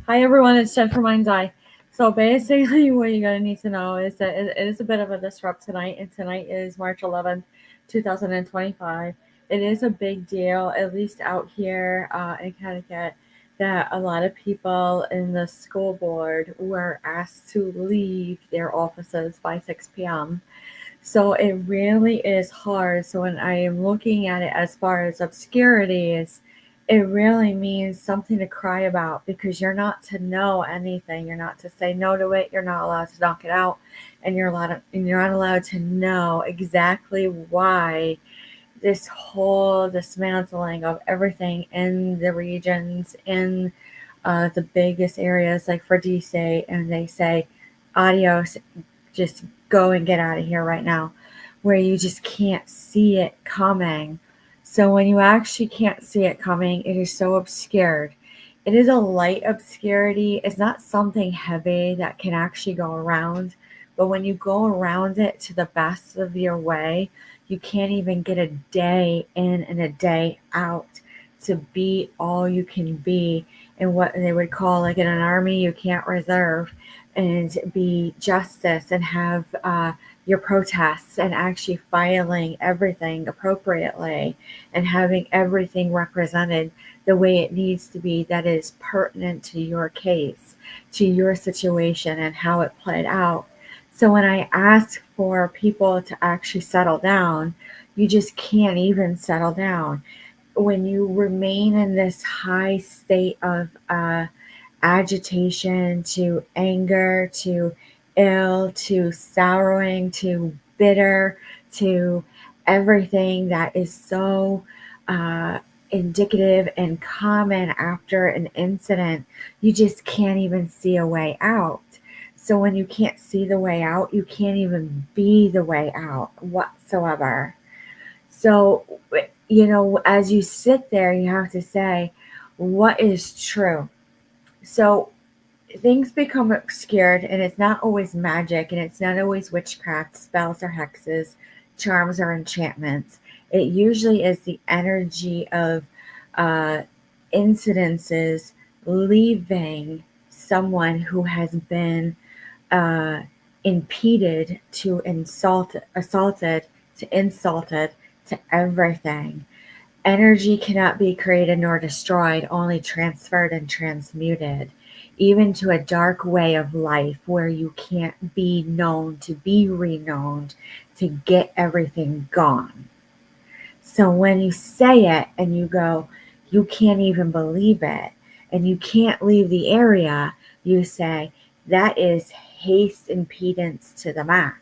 Hi everyone, it's Jen from Mind's Eye. So basically, what you're gonna need to know is that it is a bit of a disrupt tonight, and tonight is March 11th, 2025. It is a big deal, at least out here in Connecticut, that a lot of people in the school board were asked to leave their offices by 6 p.m. So it really is hard. So when I am looking at it as far as obscurities, it really means something to cry about because you're not to know anything. You're not to say no to it. You're not allowed to knock it out, and you're not allowed to know exactly why this whole dismantling of everything in the regions in the biggest areas like for DC, and they say adios, just go and get out of here right now, where you just can't see it coming. So when you actually can't see it coming, it is so obscured. It is a light obscurity. It's not something heavy that can actually go around. But when you go around it to the best of your way, you can't even get a day in and a day out to be all you can be in what they would call, like in an army, you can't reserve and be justice and have your protests and actually filing everything appropriately and having everything represented the way it needs to be that is pertinent to your case, to your situation, and how it played out. So when I ask for people to actually settle down, you just can't even settle down. When you remain in this high state of agitation to anger to ill to sorrowing to bitter to everything that is so uh, indicative and common after an incident, you just can't even see a way out. So when you can't see the way out, you can't even be the way out whatsoever. So, as you sit there, you have to say, what is true? So things become obscured, and it's not always magic, and it's not always witchcraft, spells or hexes, charms or enchantments. It usually is the energy of uh, incidences leaving someone who has been uh, impeded to assaulted to insulted to everything. Energy cannot be created nor destroyed, only transferred and transmuted, even to a dark way of life where you can't be known to be reknowned to get everything gone. So when you say it and you go, you can't even believe it, and you can't leave the area, you say, that is haste impedance to the max.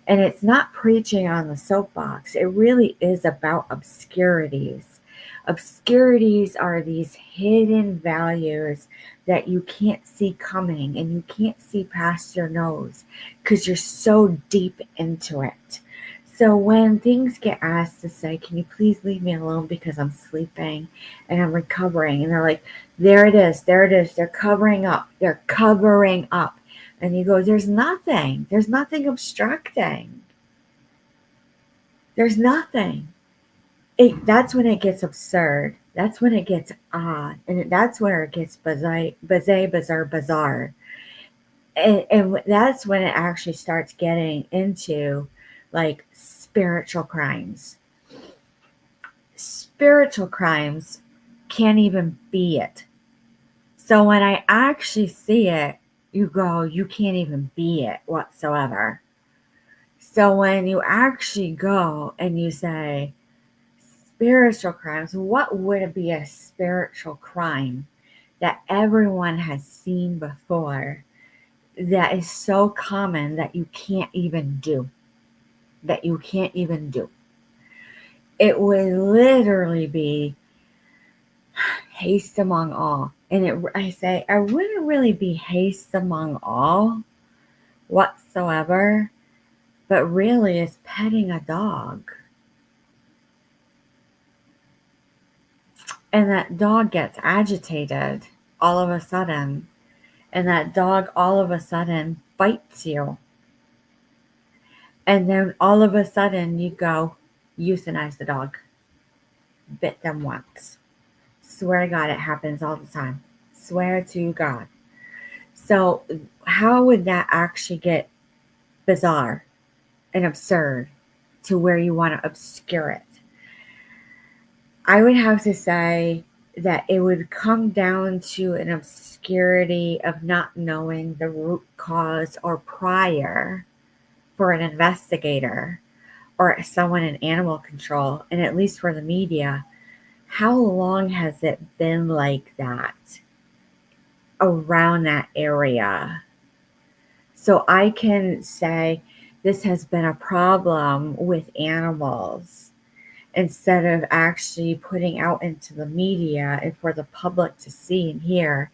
And it's not preaching on the soapbox. It really is about obscurities. Obscurities are these hidden values that you can't see coming and you can't see past your nose because you're so deep into it. So when things get asked to say, can you please leave me alone because I'm sleeping and I'm recovering? And they're like, there it is, there it is. They're covering up. They're covering up. And you go, there's nothing obstructing. There's nothing. That's when it gets absurd. That's when it gets odd. And that's where it gets bizarre. And that's when it actually starts getting into like spiritual crimes. Spiritual crimes can't even be it. So when I actually see it, you go, you can't even be it whatsoever. So when you actually go and you say spiritual crimes, what would it be a spiritual crime that everyone has seen before that is so common that you can't even do? That you can't even do. It would literally be haste among all. And I say, I wouldn't really be haste among all whatsoever, but really it's petting a dog. And that dog gets agitated all of a sudden. And that dog all of a sudden bites you. And then all of a sudden you go, euthanize the dog. Bit them once. Swear to God, it happens all the time. swear to God. So, how would that actually get bizarre and absurd to where you want to obscure it? I would have to say that it would come down to an obscurity of not knowing the root cause or prior for an investigator or someone in animal control, and at least for the media. How long has it been like that around that area? So I can say this has been a problem with animals instead of actually putting out into the media and for the public to see and hear.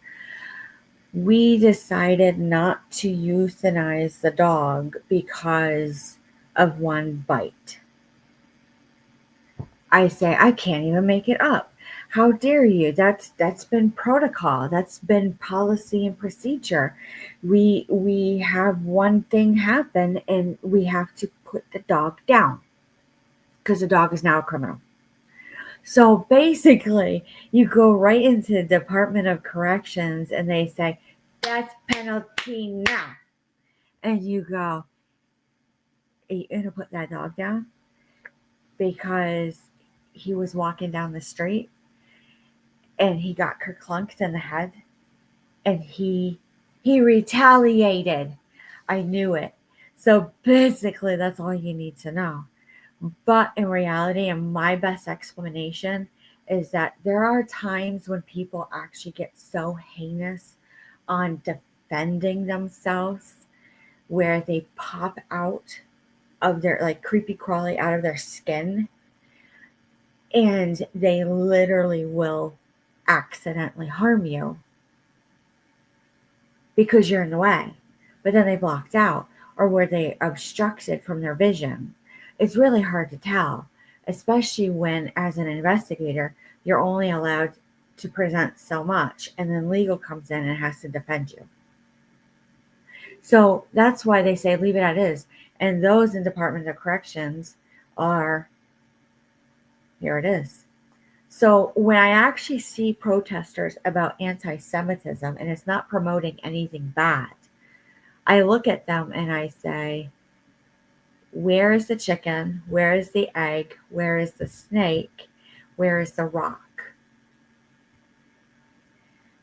We decided not to euthanize the dog because of one bite. I say, I can't even make it up. How dare you? That's been protocol. That's been policy and procedure. We have one thing happen and we have to put the dog down because the dog is now a criminal. So basically, you go right into the Department of Corrections and they say, death penalty now. And you go, are you going to put that dog down? Because he was walking down the street and he got kerclunked in the head and he retaliated. I knew it. So basically, that's all you need to know. But in reality, and my best explanation is that there are times when people actually get so heinous on defending themselves where they pop out of their, like, creepy crawly out of their skin, and they literally will accidentally harm you because you're in the way. But then they blocked out, or were they obstructed from their vision? It's really hard to tell, especially when, as an investigator, you're only allowed to present so much, and then legal comes in and has to defend you. So that's why they say leave it as is. And those in Department of Corrections are, here it is. So when I actually see protesters about anti-Semitism, and it's not promoting anything bad, I look at them and I say, where is the chicken? Where is the egg? Where is the snake? Where is the rock?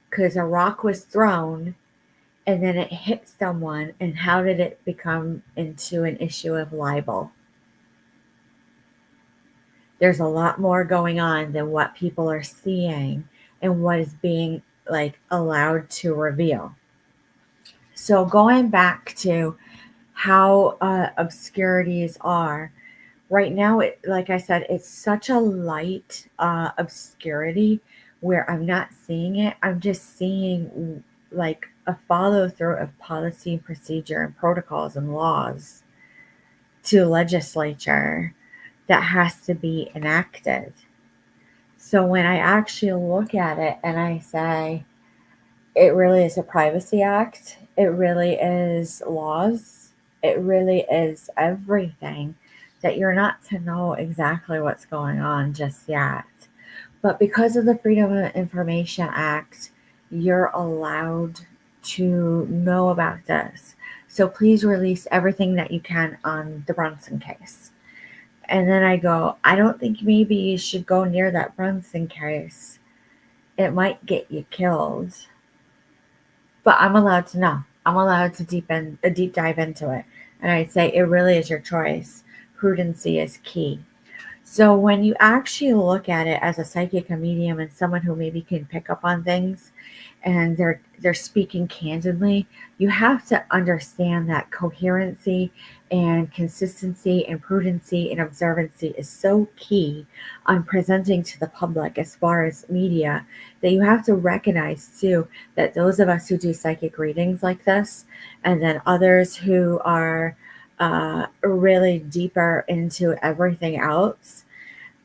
Because a rock was thrown and then it hit someone, and how did it become into an issue of libel? There's a lot more going on than what people are seeing and what is being, like, allowed to reveal. So going back to how obscurities are right now, like I said, it's such a light obscurity where I'm not seeing it. I'm just seeing, like, a follow through of policy and procedure and protocols and laws to legislature that has to be enacted. So when I actually look at it and I say, it really is a privacy act, it really is laws, it really is everything, that you're not to know exactly what's going on just yet. But because of the Freedom of Information Act, you're allowed to know about this. So please release everything that you can on the Brunson case. And then I go, I don't think maybe you should go near that Brunson case. It might get you killed. But I'm allowed to know. I'm allowed to deep dive into it. And I'd say it really is your choice. Prudency is key. So when you actually look at it as a psychic, a medium, and someone who maybe can pick up on things, and they're speaking candidly, you have to understand that coherency and consistency and prudency and observancy is so key on presenting to the public as far as media, that you have to recognize too that those of us who do psychic readings like this, and then others who are really deeper into everything else,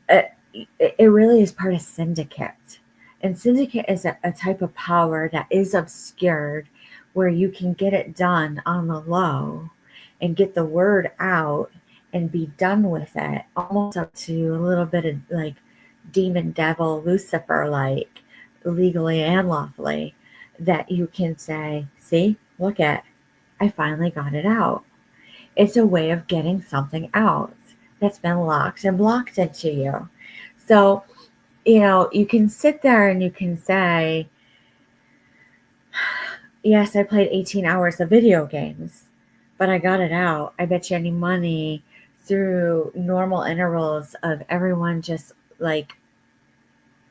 it really is part of syndicate. And syndicate is a type of power that is obscured, where you can get it done on the low and get the word out and be done with it, almost up to a little bit of, like, demon devil Lucifer, like, legally and lawfully. that you can say, see, look at, I finally got it out. It's a way of getting something out that's been locked and blocked into you. So, you can sit there and you can say, yes, I played 18 hours of video games, but I got it out. I bet you any money through normal intervals of everyone just like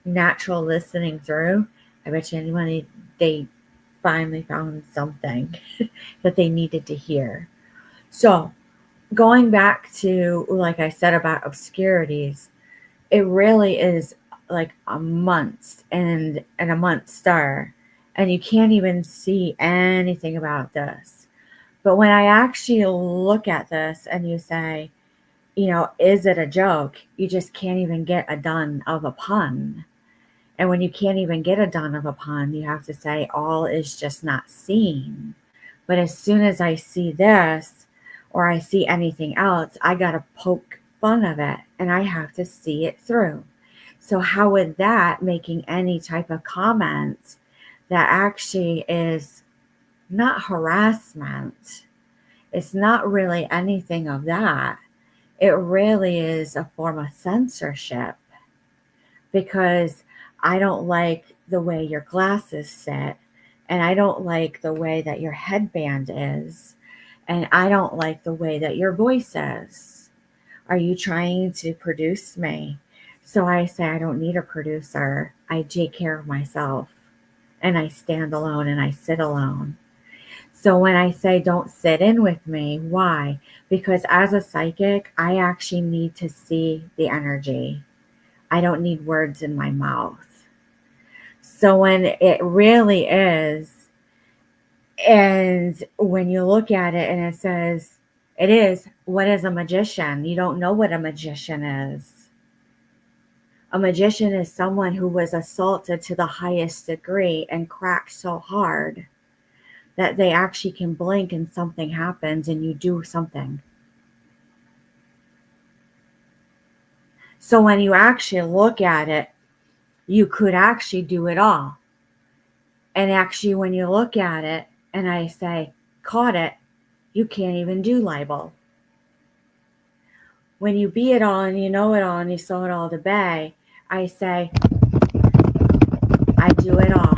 natural listening through. I bet you any money they finally found something that they needed to hear. So, going back to, like I said about obscurities, it really is like a month and a month star, and you can't even see anything about this. But when I actually look at this and you say, is it a joke? You just can't even get a done of a pun. And when you can't even get a done of a pun, you have to say, all is just not seen. But as soon as I see this or I see anything else, I got to poke fun of it and I have to see it through. So, how would that making any type of comment that actually is not harassment? It's not really anything of that. It really is a form of censorship because I don't like the way your glasses sit, and I don't like the way that your headband is, and I don't like the way that your voice is. Are you trying to produce me? So I say, I don't need a producer. I take care of myself, and I stand alone and I sit alone. So when I say don't sit in with me, why? Because as a psychic, I actually need to see the energy. I don't need words in my mouth. So when it really is, and when you look at it and it says, it is, what is a magician? You don't know what a magician is. A magician is someone who was assaulted to the highest degree and cracked so hard that they actually can blink and something happens and you do something. So when you actually look at it, you could actually do it all. And actually, when you look at it and I say, caught it, you can't even do libel. When you be it all and you know it all and you saw it all to bay, I say, I do it all.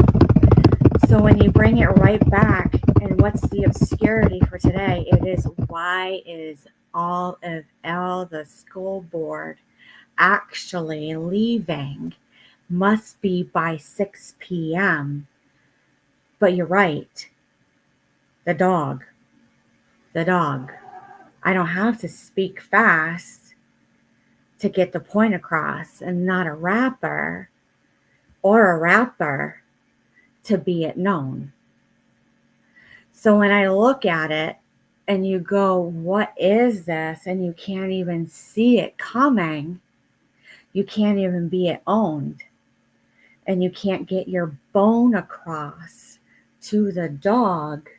So when you bring it right back, and what's the obscurity for today? It is, why is all the school board actually leaving? Must be by 6 p.m. But you're right. The dog. The dog. I don't have to speak fast to get the point across, and not a rapper or a rapper to be it known. So when I look at it and you go, what is this? And you can't even see it coming. You can't even be it owned. And you can't get your bone across to the dog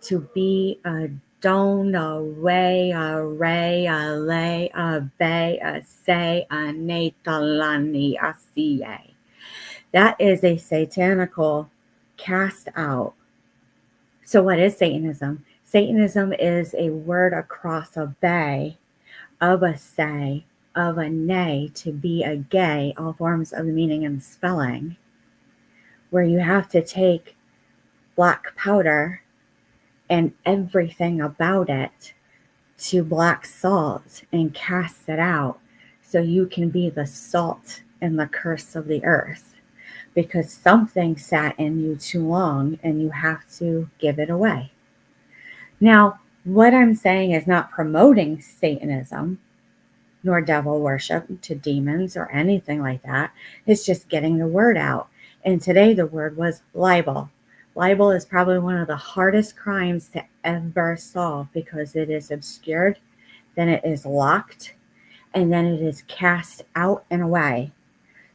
to be a don't, a way, a ray, a lay, a bay, a say, a natalani, a ca. That is a satanical cast out. So what is Satanism? Satanism is a word across a bay, of a say, of a nay, to be a gay, all forms of the meaning and spelling, where you have to take black powder and everything about it to black salt and cast it out so you can be the salt and the curse of the earth, because something sat in you too long and you have to give it away. Now, what I'm saying is not promoting Satanism nor devil worship to demons or anything like that. It's just getting the word out. And today the word was libel. Libel is probably one of the hardest crimes to ever solve because it is obscured, then it is locked, and then it is cast out and away.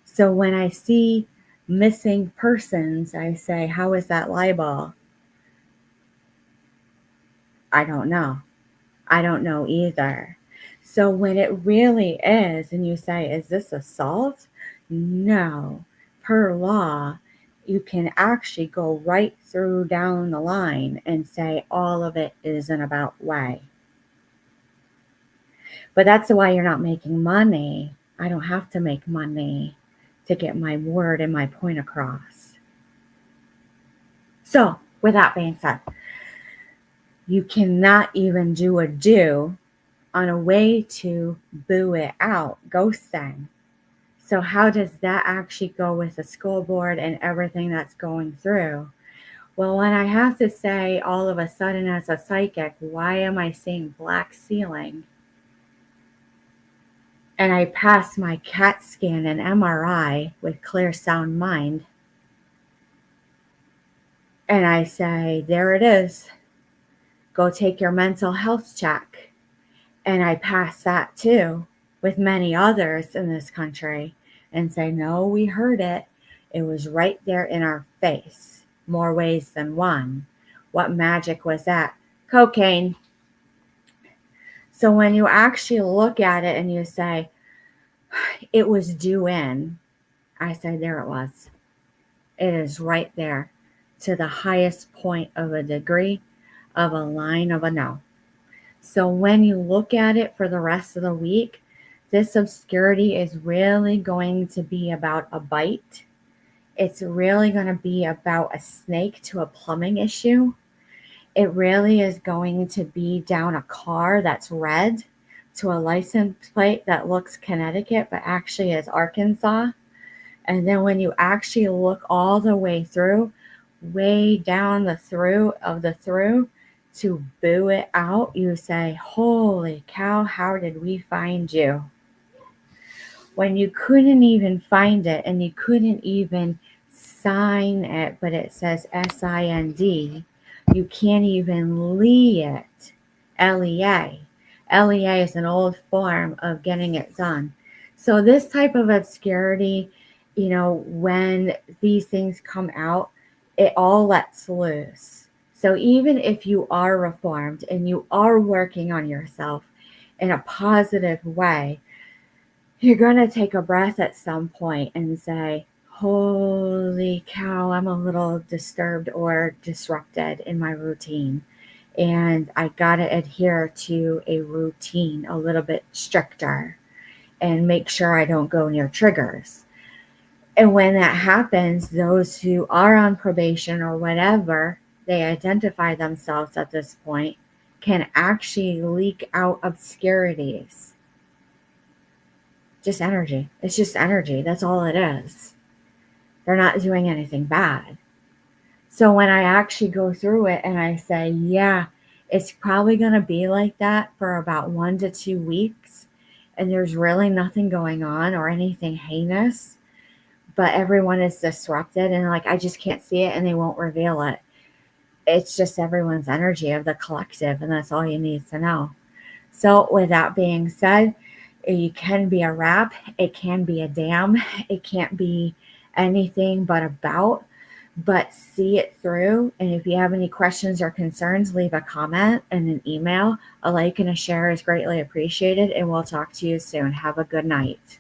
So when I see missing persons, I say, how is that libel? I don't know. I don't know either. So when it really is, and you say, is this assault? No. Per law, you can actually go right through down the line and say all of it is an about way. But that's why you're not making money. I don't have to make money to get my word and my point across. So, with that being said, you cannot even do a do on a way to boo it out, ghosting. So, how does that actually go with the school board and everything that's going through? Well, when I have to say all of a sudden as a psychic, why am I seeing black ceiling? And I pass my CAT scan and MRI with clear sound mind. And I say, there it is. Go take your mental health check. And I pass that too with many others in this country and say, no, we heard it. It was right there in our face, more ways than one. What magic was that? Cocaine. So when you actually look at it and you say, it was due in, I say, there it was. It is right there to the highest point of a degree of a line of a no. So when you look at it for the rest of the week, this obscurity is really going to be about a bite. It's really going to be about a snake to a plumbing issue. It really is going to be down a car that's red to a license plate that looks Connecticut but actually is Arkansas. And then when you actually look all the way through, way down the through of the through to boo it out, you say, holy cow, how did we find you? When you couldn't even find it and you couldn't even sign it, but it says SIND, you can't even LEA it, LEA. LEA is an old form of getting it done. So this type of obscurity, when these things come out, it all lets loose. So even if you are reformed and you are working on yourself in a positive way, you're going to take a breath at some point and say, holy cow, I'm a little disturbed or disrupted in my routine. And I got to adhere to a routine a little bit stricter and make sure I don't go near triggers. And when that happens, those who are on probation or whatever, they identify themselves at this point, can actually leak out obscurities. Just energy. It's just energy. That's all it is. They're not doing anything bad. So when I actually go through it and I say, yeah, it's probably going to be like that for about 1 to 2 weeks, and there's really nothing going on or anything heinous, but everyone is disrupted and like, I just can't see it and they won't reveal it. It's just everyone's energy of the collective, and that's all you need to know. So with that being said, it can be a rap, it can be a damn, it can't be anything but see it through. And if you have any questions or concerns, leave a comment and an email. A like and a share is greatly appreciated, and we'll talk to you soon. Have a good night.